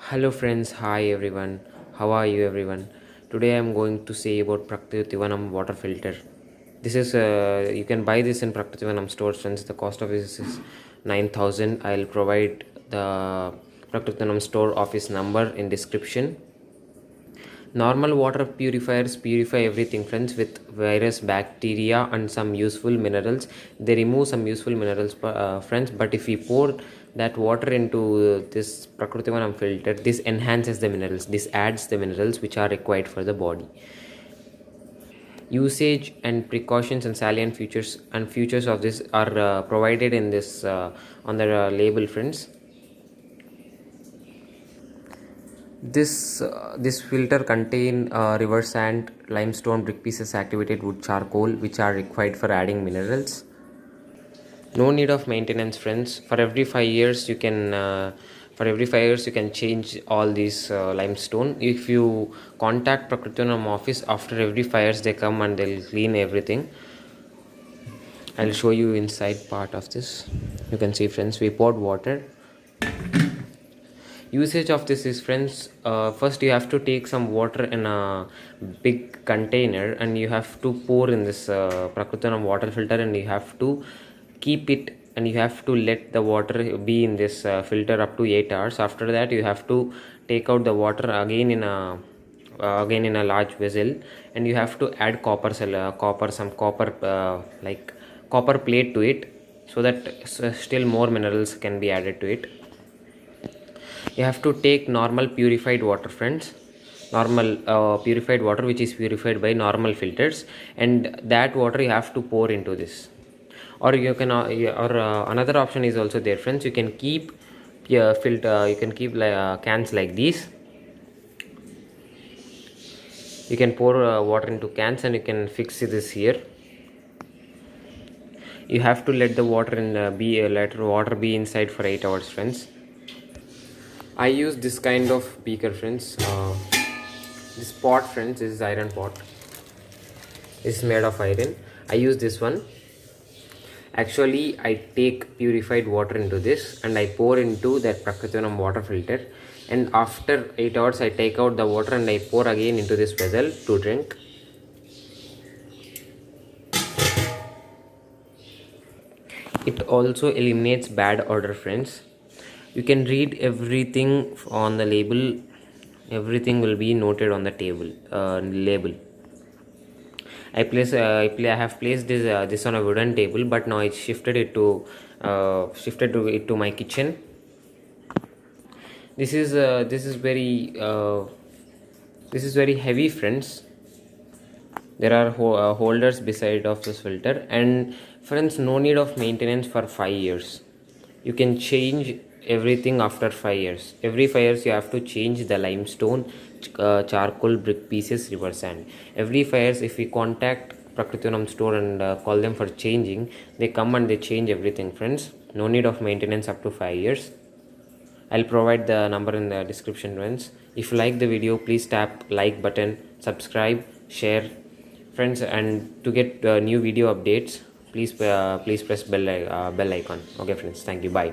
Hello friends, hi everyone. How are you everyone? Today I am going to say about Prakritivanam water filter. This is you can buy this in Prakritivanam stores friends. The cost of this is 9,000. I'll provide the Prakritivanam store office number in description. Normal water purifiers purify everything friends with virus, bacteria and some useful minerals. They remove some useful minerals friends, but if we pour that water into this Prakritivanam filter, this enhances the minerals. This adds the minerals which are required for the body. Usage and precautions and salient features of this are provided in this on the label friends. This filter contain river sand, limestone, brick pieces, activated wood, charcoal, which are required for adding minerals. No need of maintenance, friends. For every 5 years, you can change all these limestone. If you contact Prakritivanam office after every 5 years, they come and they'll clean everything. I'll show you inside part of this. You can see, friends, we poured water. Usage of this is friends, first you have to take some water in a big container and you have to pour in this Prakritivanam water filter, and you have to keep it and you have to let the water be in this filter up to 8 hours. After that you have to take out the water again in a large vessel, and you have to add some copper like copper plate to it, so that still more minerals can be added to it. You have to take normal purified water friends, normal purified water which is purified by normal filters, and that water you have to pour into this. Or you can another option is also there friends. You can keep you can keep cans like these. You can pour water into cans and you can fix this here. You have to let the water let water be inside for 8 hours friends. I use this kind of beaker friends. This pot friends, this is iron pot. It's made of iron. I use this one. Actually I take purified water into this and I pour into that Prakritivanam water filter, and after 8 hours I take out the water and I pour again into this vessel to drink. It also eliminates bad odor friends. You can read everything on the label. Everything will be noted on the label. I have placed this on a wooden table, but now I shifted it to my kitchen. This is very heavy friends. There are holders beside of this filter, and friends, no need of maintenance for 5 years. You can change everything after 5 years. Every 5 years you have to change the limestone, charcoal, brick pieces, river sand. Every 5 years if we contact Prakritivanam store and call them for changing, they come and they change everything friends. No need of maintenance up to 5 years. I'll provide the number in the description friends. If you like the video, please tap like button, subscribe, share friends, and to get new video updates, please press bell icon. Okay friends, thank you, bye.